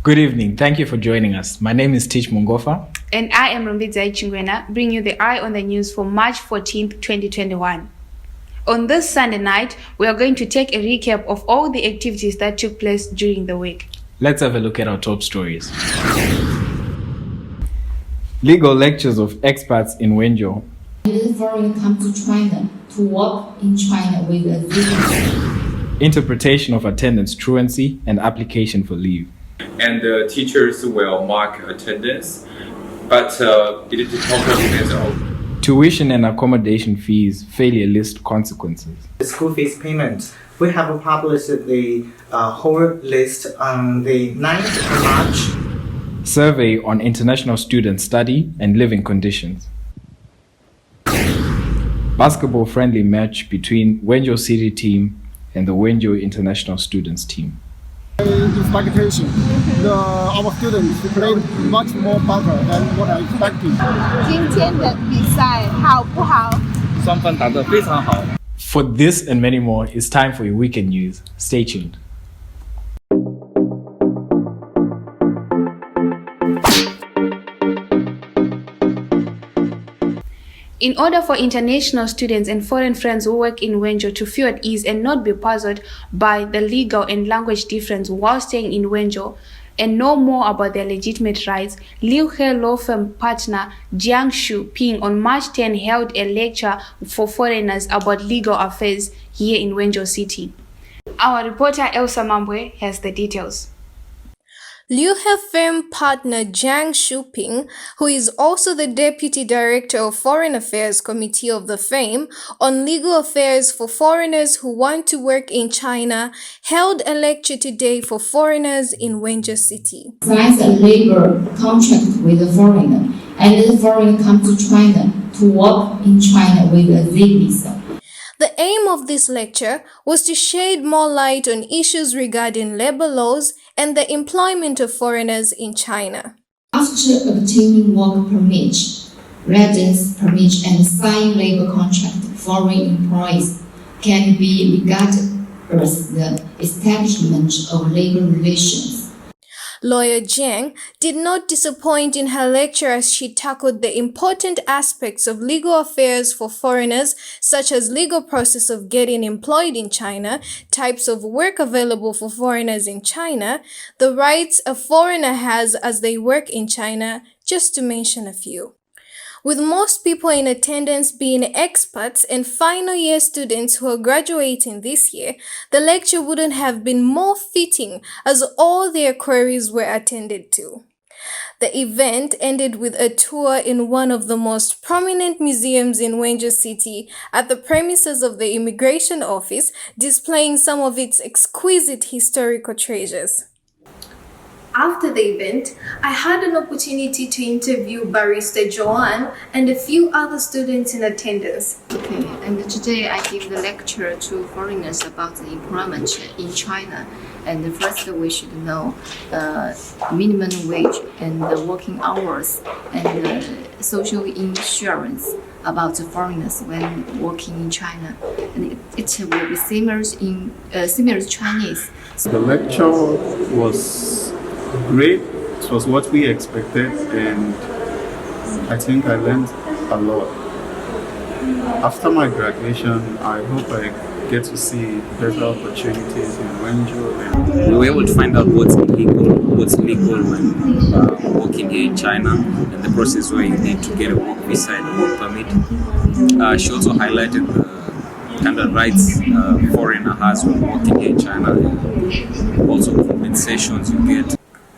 Good evening. Thank you for joining us. My name is Teach Mungofa. And I am Rumbidzai Chingwena, bringing you the Eye on the News for March 14th, 2021. On this Sunday night, we are going to take a recap of all the activities that took place during the week. Let's have a look at our top stories. Legal lectures of expats in Wenzhou. Foreigners come to China to work in China with a visa. Interpretation of attendance truancy and application for leave. And the teachers will mark attendance, but it totally depends on Tuition and accommodation fees failure list consequences. The school fees payment. We have published the whole list on the 9th of March. Survey on international student study and living conditions. Basketball-friendly match between Wenzhou City team and the Wenzhou International Students team. Expectation. Our students played much more better than what I expected. 今天的比赛好不好？双方打得非常好。 For this and many more, it's time for your weekend news. Stay tuned. In order for international students and foreign friends who work in Wenzhou to feel at ease and not be puzzled by the legal and language difference while staying in Wenzhou and know more about their legitimate rights, Liu He law firm partner Jiang Ping on March 10 held a lecture for foreigners about legal affairs here in Wenzhou City. Our reporter Elsa Mambwe has the details. Liu He firm partner Jiang Ping, who is also the Deputy Director of Foreign Affairs Committee of the firm on legal affairs for foreigners who want to work in China, held a lecture today for foreigners in Wenzhou City. Signs a labor contract with a foreigner, and the foreigner comes to China to work in China with a visa. The aim of this lecture was to shed more light on issues regarding labor laws and the employment of foreigners in China. After obtaining work permit, residence permit, and signing labor contract, foreign employees can be regarded as the establishment of labor relations. Lawyer Jiang did not disappoint in her lecture as she tackled the important aspects of legal affairs for foreigners, such as legal process of getting employed in China, types of work available for foreigners in China, the rights a foreigner has as they work in China, just to mention a few. With most people in attendance being expats and final year students who are graduating this year, the lecture wouldn't have been more fitting as all their queries were attended to. The event ended with a tour in one of the most prominent museums in Wenzhou City at the premises of the Immigration Office, displaying some of its exquisite historical treasures. After the event, I had an opportunity to interview Barrister Joanne and a few other students in attendance. Okay, and today I give the lecture to foreigners about the employment in China. And first we should know minimum wage and the working hours and social insurance about the foreigners when working in China. And it will be similar to Chinese. The lecture was great. It was what we expected, and I think I learned a lot. After my graduation, I hope I get to see better opportunities in Wenzhou. We were able to find out what's legal when working here in China, and the process where you need to get a work visa and a work permit. She also highlighted the kind of rights a foreigner has when working here in China, and also the compensations you get.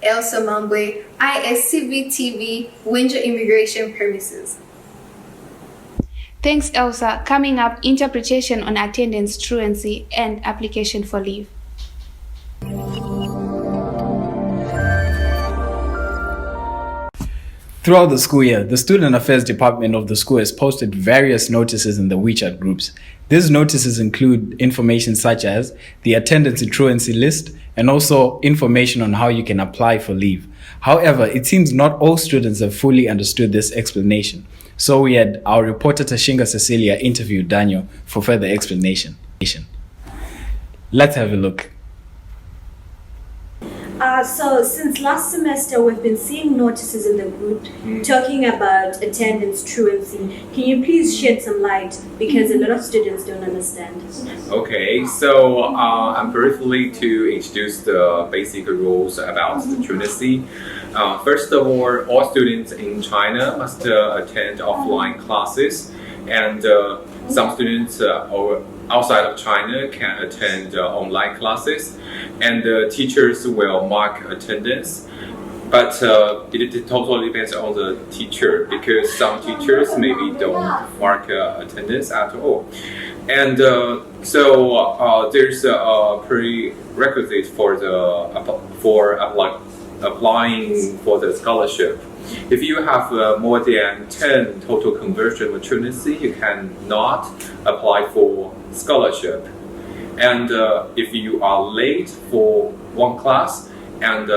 Elsa Mambwe, iSCB TV, Wenzhou Immigration Premises. Thanks, Elsa. Coming up, interpretation on attendance truancy and application for leave. Throughout the school year, the Student Affairs Department of the school has posted various notices in the WeChat groups. These notices include information such as the attendance and truancy list and also information on how you can apply for leave. However, it seems not all students have fully understood this explanation. So we had our reporter Tashinga Cecilia interview Daniel for further explanation. Let's have a look. So since last semester, we've been seeing notices in the group talking about attendance truancy. Can you please shed some light, because a lot of students don't understand? Okay, so I'm briefly to introduce the basic rules about the truancy. First of all students in China must attend offline classes, and some students outside of China can attend online classes, and the teachers will mark attendance. But it totally depends on the teacher, because some teachers maybe don't mark attendance at all. And so there's a prerequisite for applying for the scholarship. If you have more than 10 total conversion of truancy, you cannot apply for scholarship. And if you are late for one class, and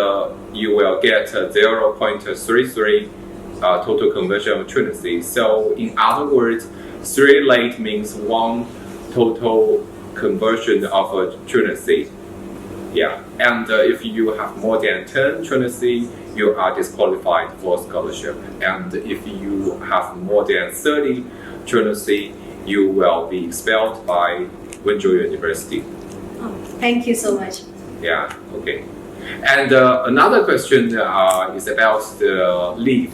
you will get 0.33 total conversion of truancy. So in other words, 3 late means 1 total conversion of a truancy. Yeah, and if you have more than 10 truancy, you are disqualified for scholarship. And if you have more than 30 truancy, you will be expelled by Wenzhou University. Oh, thank you so much. Yeah, okay. And another question is about the leave.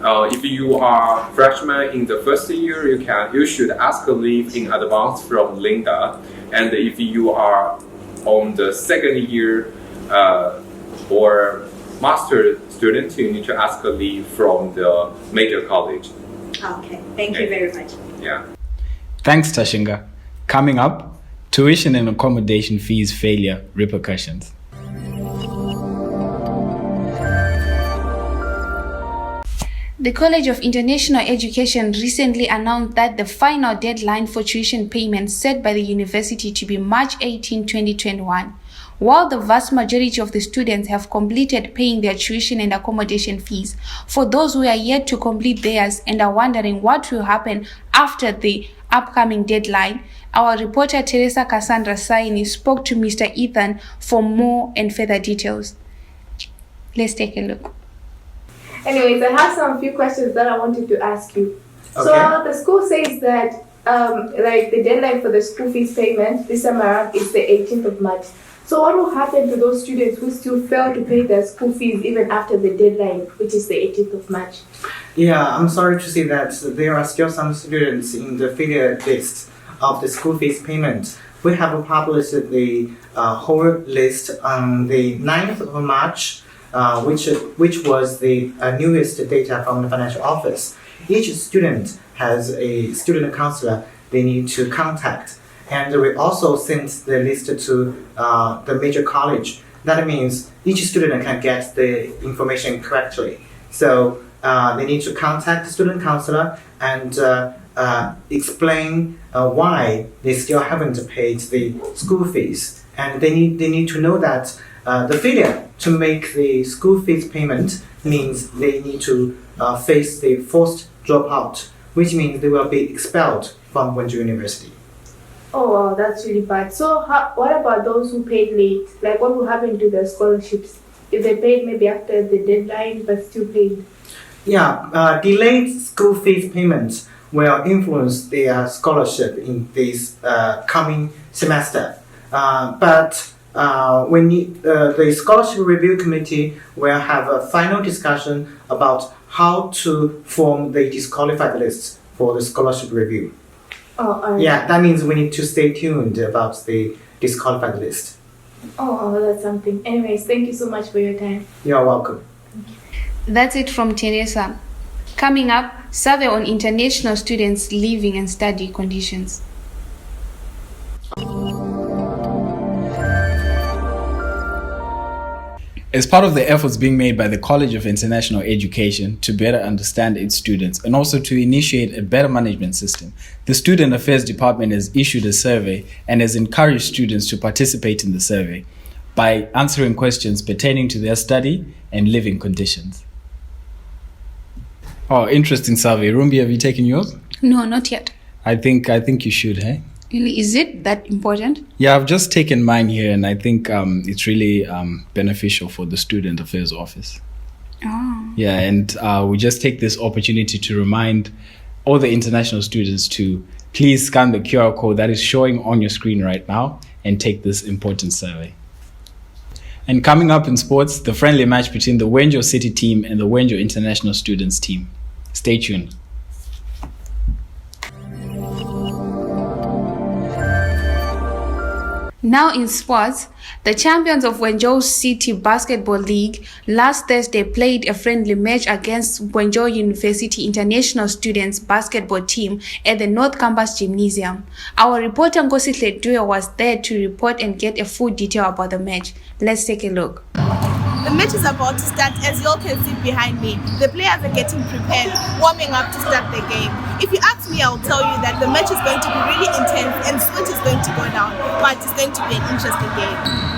If you are freshman in the first year, you should ask a leave in advance from Linda. And if you are on the second year or master student, you need to ask a leave from the major college. Okay, thank you very much. Yeah. Thanks, Tashinga. Coming up, tuition and accommodation fees failure repercussions. The College of International Education recently announced that the final deadline for tuition payments set by the university to be March 18, 2021. While the vast majority of the students have completed paying their tuition and accommodation fees, for those who are yet to complete theirs and are wondering what will happen after the upcoming deadline, our reporter Teresa Cassandra Saini spoke to Mr. Ethan for more and further details. Let's take a look. Anyways, I have some few questions that I wanted to ask you. Okay. So the school says that like the deadline for the school fees payment this time around is the 18th of March. So what will happen to those students who still fail to pay their school fees even after the deadline, which is the 18th of March? Yeah, I'm sorry to say that there are still some students in the failure list of the school fees payment. We have published the whole list on the 9th of March, which was the newest data from the financial office. Each student has a student counselor they need to contact. And we also sent the list to the major college. That means each student can get the information correctly. So they need to contact the student counselor and explain why they still haven't paid the school fees. And they need to know that the failure to make the school fees payment means they need to face the forced dropout, which means they will be expelled from Wenzhou University. Oh wow, that's really bad. So what about those who paid late? Like what will happen to their scholarships if they paid maybe after the deadline but still paid? Yeah, delayed school fees payments will influence their scholarship in this coming semester. But the scholarship review committee will have a final discussion about how to form the disqualified list for the scholarship review. Oh, yeah, that means we need to stay tuned about the disqualified list. Oh, that's something. Anyways, thank you so much for your time. You're welcome. That's it from Teresa. Coming up, survey on international students' living and study conditions. As part of the efforts being made by the College of International Education to better understand its students and also to initiate a better management system, the Student Affairs Department has issued a survey and has encouraged students to participate in the survey by answering questions pertaining to their study and living conditions. Oh, interesting survey. Rumbi, have you taken yours? No, not yet. I think you should, hey? Really, is it that important? Yeah, I've just taken mine here, and I think it's really beneficial for the Student Affairs Office. Oh. Yeah, and we just take this opportunity to remind all the international students to please scan the QR code that is showing on your screen right now and take this important survey. And coming up in sports, the friendly match between the Wenzhou City team and the Wenzhou International Students team. Stay tuned. Now in sports, the champions of Wenzhou City Basketball League last Thursday played a friendly match against Wenzhou University International Students Basketball team at the North Campus Gymnasium. Our reporter Nkosihle Due was there to report and get a full detail about the match. Let's take a look. The match is about to start. As you all can see behind me, the players are getting prepared, warming up to start the game. If you ask me, I will tell you that the match is going to be really intense and sweat is going to go down, but it's going to be an interesting game.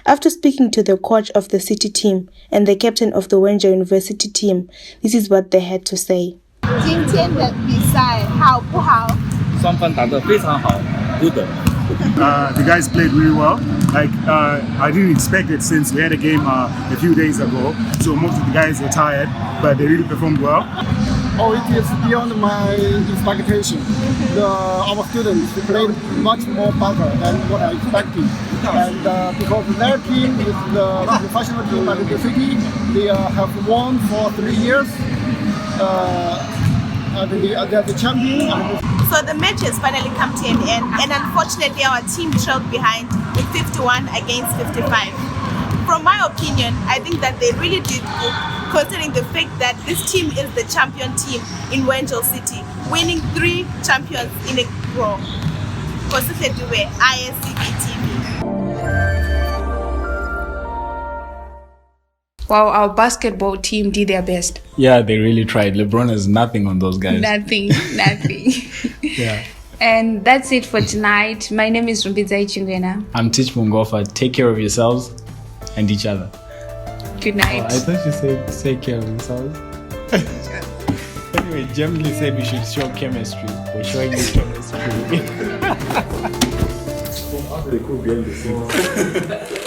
After speaking to the coach of the city team and the captain of the Wenzhou University team, this is what they had to say. 今天的比赛好不好？双方打得非常好 ，good。The guys played really well. I didn't expect it since we had a game a few days ago. So most of the guys were tired, but they really performed well. Oh, it is beyond my expectation. Our students played much more better than what I expected. And because their team is the professional team at the city, they have won for 3 years. They are the champion. So the match has finally come to an end, and unfortunately our team trailed behind with 51 against 55. From my opinion, I think that they really did good, considering the fact that this team is the champion team in Wenzhou City, winning 3 champions in a row. Nkosihle Due, iSCB TV. Wow, our basketball team did their best. Yeah, they really tried. LeBron has nothing on those guys. Nothing. Yeah. And that's it for tonight. My name is Rumbidza Ichingwena. I'm Tich Mungofa. Take care of yourselves and each other. Good night. Oh, I thought you said take care of yourselves. Anyway, Gemini said we should show chemistry. We're showing you chemistry. They could be in the same.